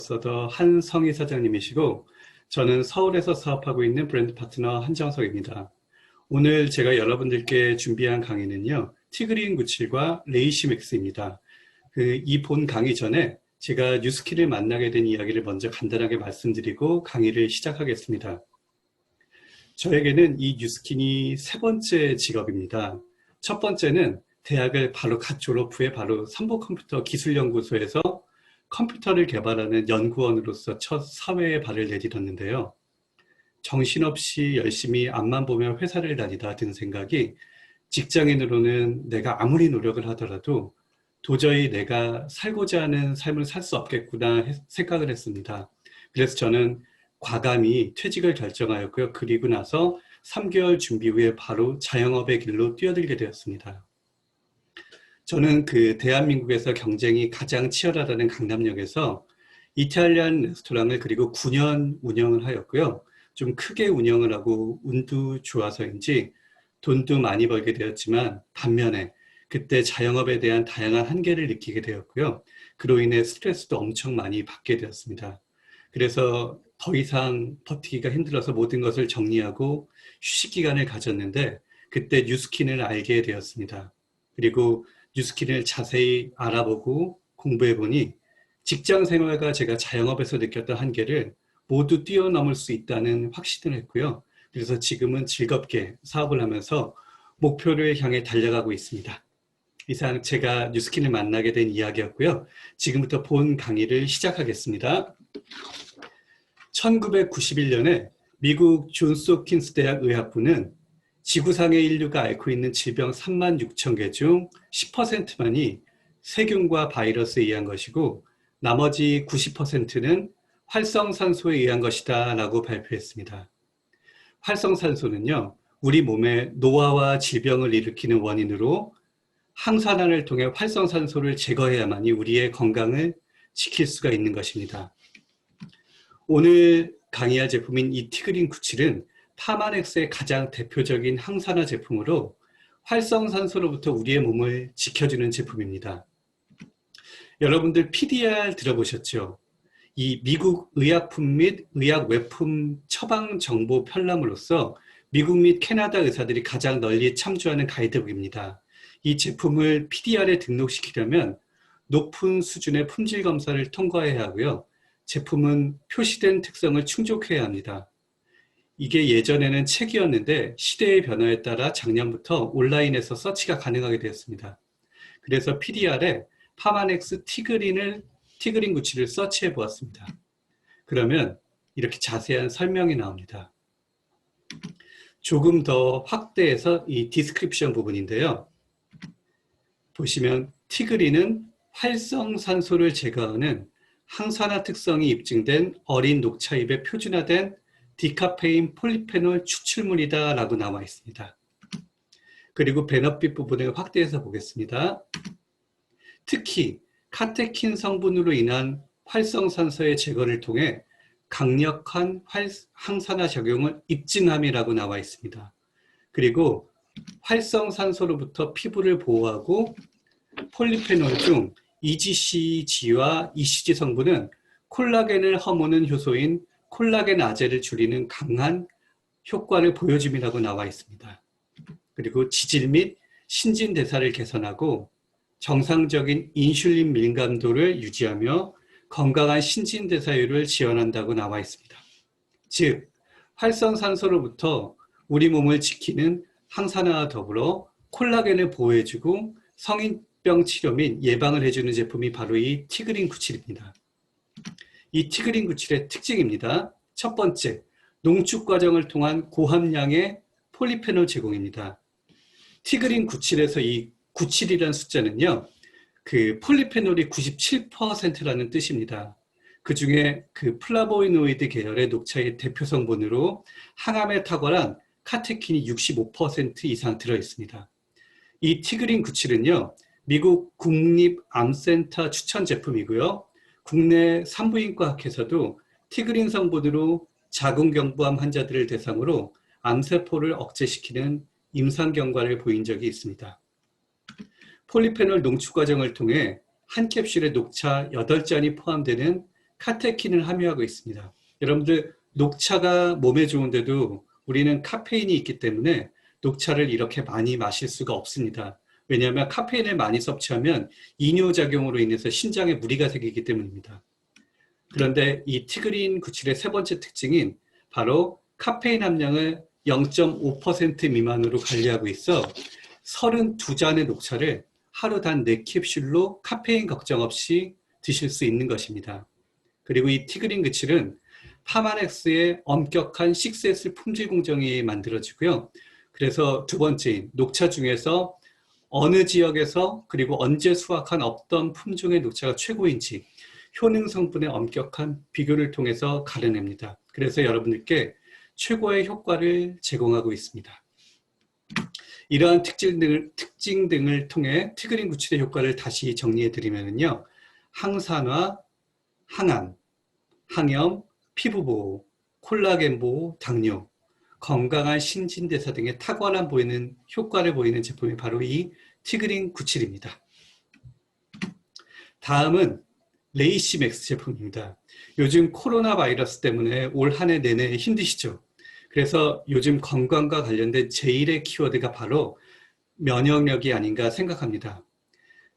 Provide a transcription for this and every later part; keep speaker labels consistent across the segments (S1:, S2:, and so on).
S1: 서더 한성희 사장님이시고 저는 서울에서 사업하고 있는 브랜드 파트너 한정석입니다. 오늘 제가 여러분들께 준비한 강의는요. 티그린 97과 레이시맥스입니다. 이 본 강의 전에 제가 뉴스킨을 만나게 된 이야기를 먼저 간단하게 말씀드리고 강의를 시작하겠습니다. 저에게는 이 뉴스킨이 세 번째 직업입니다. 첫 번째는 대학을 바로 갓 졸업 후에 바로 삼보컴퓨터 기술연구소에서 컴퓨터를 개발하는 연구원으로서 첫 사회에 발을 내딛었는데요. 정신없이 열심히 앞만 보며 회사를 다니다 든 생각이 직장인으로는 내가 아무리 노력을 하더라도 도저히 내가 살고자 하는 삶을 살 수 없겠구나 생각을 했습니다. 그래서 저는 과감히 퇴직을 결정하였고요. 그리고 나서 3개월 준비 후에 바로 자영업의 길로 뛰어들게 되었습니다. 저는 대한민국에서 경쟁이 가장 치열하다는 강남역에서 이탈리안 레스토랑을 그리고 9년 운영을 하였고요. 좀 크게 운영을 하고 운도 좋아서인지 돈도 많이 벌게 되었지만 반면에 그때 자영업에 대한 다양한 한계를 느끼게 되었고요. 그로 인해 스트레스도 엄청 많이 받게 되었습니다. 그래서 더 이상 버티기가 힘들어서 모든 것을 정리하고 휴식 기간을 가졌는데 그때 뉴스킨을 알게 되었습니다. 그리고 뉴스킨을 자세히 알아보고 공부해보니 직장 생활과 제가 자영업에서 느꼈던 한계를 모두 뛰어넘을 수 있다는 확신을 했고요. 그래서 지금은 즐겁게 사업을 하면서 목표를 향해 달려가고 있습니다. 이상 제가 뉴스킨을 만나게 된 이야기였고요. 지금부터 본 강의를 시작하겠습니다. 1991년에 미국 존스 홉킨스 대학 의학부는 지구상의 인류가 앓고 있는 질병 3만 6천 개 중 10%만이 세균과 바이러스에 의한 것이고 나머지 90%는 활성산소에 의한 것이다 라고 발표했습니다. 활성산소는요, 우리 몸에 노화와 질병을 일으키는 원인으로 항산화를 통해 활성산소를 제거해야만이 우리의 건강을 지킬 수가 있는 것입니다. 오늘 강의할 제품인 이 티그린 97은 파마넥스의 가장 대표적인 항산화 제품으로 활성산소로부터 우리의 몸을 지켜주는 제품입니다. 여러분들 PDR 들어보셨죠? 이 미국 의약품 및 의약외품 처방 정보 편람으로서 미국 및 캐나다 의사들이 가장 널리 참조하는 가이드북입니다. 이 제품을 PDR에 등록시키려면 높은 수준의 품질 검사를 통과해야 하고요. 제품은 표시된 특성을 충족해야 합니다. 이게 예전에는 책이었는데 시대의 변화에 따라 작년부터 온라인에서 서치가 가능하게 되었습니다. 그래서 PDR에 파마넥스 티그린 97을 서치해 보았습니다. 그러면 이렇게 자세한 설명이 나옵니다. 조금 더 확대해서 이 디스크립션 부분인데요. 보시면 티그린은 활성산소를 제거하는 항산화 특성이 입증된 어린 녹차잎에 표준화된 디카페인 폴리페놀 추출물이다 라고 나와 있습니다. 그리고 배너핏 부분을 확대해서 보겠습니다. 특히 카테킨 성분으로 인한 활성산소의 제거를 통해 강력한 항산화 작용을 입증함이라고 나와 있습니다. 그리고 활성산소로부터 피부를 보호하고 폴리페놀 중 EGCG와 ECG 성분은 콜라겐을 허무는 효소인 콜라겐 아제를 줄이는 강한 효과를 보여줌이라고 나와 있습니다. 그리고 지질 및 신진대사를 개선하고 정상적인 인슐린 민감도를 유지하며 건강한 신진대사율을 지원한다고 나와 있습니다. 즉, 활성산소로부터 우리 몸을 지키는 항산화와 더불어 콜라겐을 보호해주고 성인병 치료 및 예방을 해주는 제품이 바로 이 티그린 97입니다. 이 티그린 97의 특징입니다. 첫 번째, 농축 과정을 통한 고함량의 폴리페놀 제공입니다. 티그린 97에서 이 97이라는 숫자는요, 폴리페놀이 97%라는 뜻입니다. 그 중에 플라보이노이드 계열의 녹차의 대표 성분으로 항암에 탁월한 카테킨이 65% 이상 들어있습니다. 이 티그린 97은요, 미국 국립암센터 추천 제품이고요. 국내 산부인과 학회에서도 티그린 성분으로 자궁경부암 환자들을 대상으로 암세포를 억제시키는 임상 경과를 보인 적이 있습니다. 폴리페놀 농축 과정을 통해 한 캡슐에 녹차 8잔이 포함되는 카테킨을 함유하고 있습니다. 여러분들 녹차가 몸에 좋은데도 우리는 카페인이 있기 때문에 녹차를 이렇게 많이 마실 수가 없습니다. 왜냐하면 카페인을 많이 섭취하면 이뇨작용으로 인해서 신장에 무리가 생기기 때문입니다. 그런데 이 티그린 97의 세 번째 특징인 바로 카페인 함량을 0.5% 미만으로 관리하고 있어 32잔의 녹차를 하루 단 4캡슐로 카페인 걱정 없이 드실 수 있는 것입니다. 그리고 이 티그린 97은 파마넥스의 엄격한 6S 품질 공정이 만들어지고요. 그래서 두 번째인 녹차 중에서 어느 지역에서 그리고 언제 수확한 어떤 품종의 녹차가 최고인지 효능 성분의 엄격한 비교를 통해서 가려냅니다. 그래서 여러분들께 최고의 효과를 제공하고 있습니다. 이러한 특징 등을 통해 티그린 97의 효과를 다시 정리해 드리면요. 항산화, 항암, 항염, 피부보호, 콜라겐 보호, 당뇨, 건강한 신진대사 등의 탁월한 효과를 보이는 제품이 바로 이 티그린 97입니다. 다음은 레이시맥스 제품입니다. 요즘 코로나 바이러스 때문에 올 한 해 내내 힘드시죠? 그래서 요즘 건강과 관련된 제1의 키워드가 바로 면역력이 아닌가 생각합니다.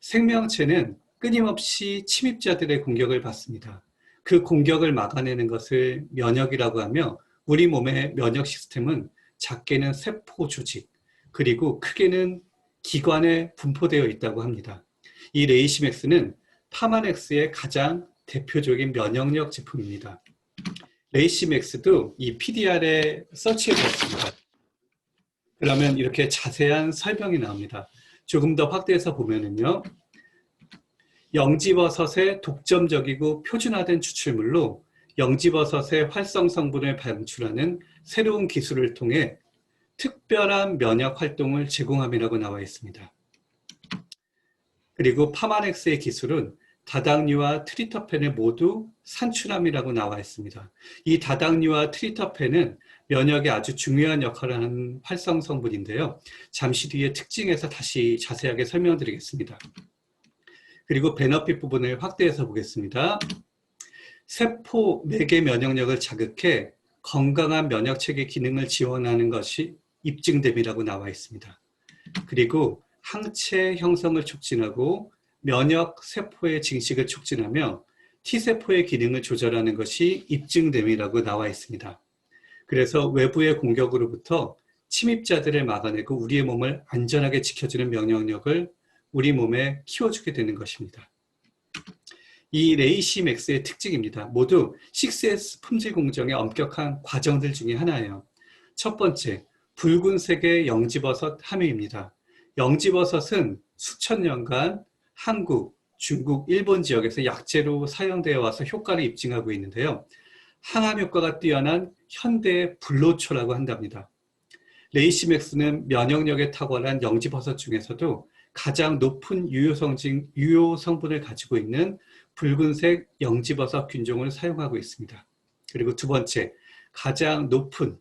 S1: 생명체는 끊임없이 침입자들의 공격을 받습니다. 그 공격을 막아내는 것을 면역이라고 하며 우리 몸의 면역 시스템은 작게는 세포 조직, 그리고 크게는 기관에 분포되어 있다고 합니다. 이 레이시맥스는 파마넥스의 가장 대표적인 면역력 제품입니다. 레이시맥스도 이 PDR에 서치해 보았습니다. 그러면 이렇게 자세한 설명이 나옵니다. 조금 더 확대해서 보면은요. 영지버섯의 독점적이고 표준화된 추출물로 영지버섯의 활성 성분을 방출하는 새로운 기술을 통해 특별한 면역 활동을 제공함이라고 나와 있습니다. 그리고 파마넥스의 기술은 다당류와 트리터펜을 모두 산출함이라고 나와 있습니다. 이 다당류와 트리터펜은 면역에 아주 중요한 역할을 하는 활성 성분인데요. 잠시 뒤에 특징에서 다시 자세하게 설명드리겠습니다. 그리고 베너핏 부분을 확대해서 보겠습니다. 세포 매개 면역력을 자극해 건강한 면역체계 기능을 지원하는 것이 입증됨이라고 나와 있습니다. 그리고 항체 형성을 촉진하고 면역 세포의 증식을 촉진하며 T세포의 기능을 조절하는 것이 입증됨이라고 나와 있습니다. 그래서 외부의 공격으로부터 침입자들을 막아내고 우리의 몸을 안전하게 지켜주는 면역력을 우리 몸에 키워주게 되는 것입니다. 이 레이시맥스의 특징입니다. 모두 6S 품질 공정의 엄격한 과정들 중에 하나예요. 첫 번째, 붉은색의 영지버섯 함유입니다. 영지버섯은 수천 년간 한국, 중국, 일본 지역에서 약재로 사용되어 와서 효과를 입증하고 있는데요. 항암 효과가 뛰어난 현대의 불로초라고 한답니다. 레이시맥스는 면역력에 탁월한 영지버섯 중에서도 가장 높은 유효 성분을 가지고 있는 붉은색 영지버섯 균종을 사용하고 있습니다. 그리고 두 번째, 가장 높은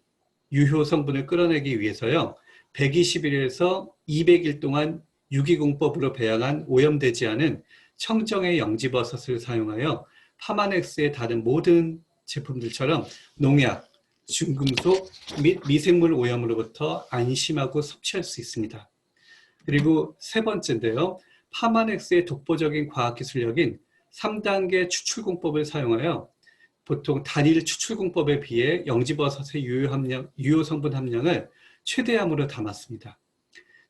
S1: 유효 성분을 끌어내기 위해서요. 120일에서 200일 동안 유기공법으로 배양한 오염되지 않은 청정의 영지버섯을 사용하여 파마넥스의 다른 모든 제품들처럼 농약, 중금속 및 미생물 오염으로부터 안심하고 섭취할 수 있습니다. 그리고 세 번째인데요. 파마넥스의 독보적인 과학기술력인 3단계 추출공법을 사용하여 보통 단일 추출공법에 비해 영지버섯의 유효 성분 함량을 최대함으로 담았습니다.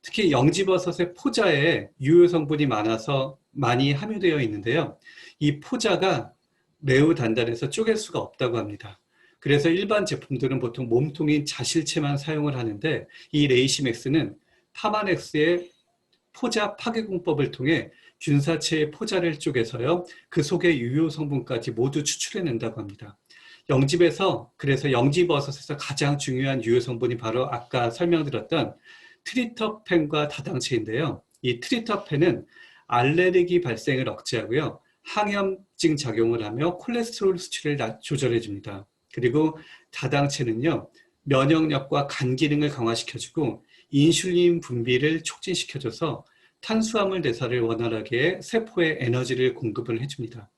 S1: 특히 영지버섯의 포자에 유효 성분이 많아서 많이 함유되어 있는데요. 이 포자가 매우 단단해서 쪼갤 수가 없다고 합니다. 그래서 일반 제품들은 보통 몸통인 자실체만 사용을 하는데 이 레이시맥스는 파마넥스의 포자 파괴공법을 통해 균사체의 포자를 쪼개서요. 그 속의 유효 성분까지 모두 추출해낸다고 합니다. 그래서 영지버섯에서 가장 중요한 유효 성분이 바로 아까 설명드렸던 트리터펜과 다당체인데요. 이 트리터펜은 알레르기 발생을 억제하고요. 항염증 작용을 하며 콜레스테롤 수치를 조절해 줍니다. 그리고 다당체는요. 면역력과 간 기능을 강화시켜주고 인슐린 분비를 촉진시켜줘서 탄수화물 대사를 원활하게 해 세포에 에너지를 공급을 해줍니다.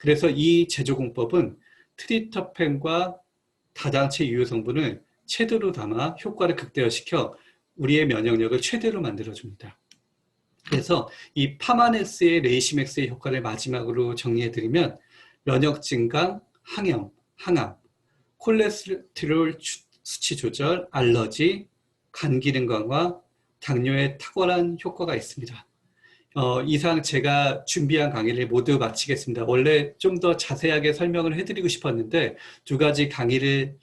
S1: 그래서 이 제조공법은 트리프토팬과 다당체 유효 성분을 최대로 담아 효과를 극대화시켜 우리의 면역력을 최대로 만들어줍니다. 그래서 이 파마네스의 레이시맥스의 효과를 마지막으로 정리해드리면 면역 증강, 항염, 항암, 콜레스테롤 수치 조절, 알러지, 간 기능 강화, 당뇨에 탁월한 효과가 있습니다. 이상 제가 준비한 강의를 모두 마치겠습니다. 원래 좀 더 자세하게 설명을 해드리고 싶었는데 두 가지 강의를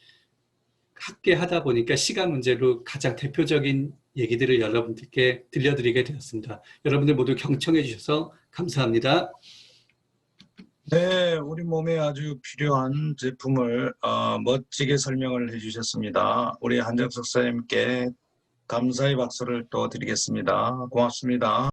S1: 함께 하다 보니까 시간 문제로 가장 대표적인 얘기들을 여러분들께 들려드리게 되었습니다. 여러분들 모두 경청해 주셔서 감사합니다.
S2: 네, 우리 몸에 아주 필요한 제품을 멋지게 설명을 해주셨습니다. 우리 한정석 선생님께 감사의 박수를 또 드리겠습니다. 고맙습니다.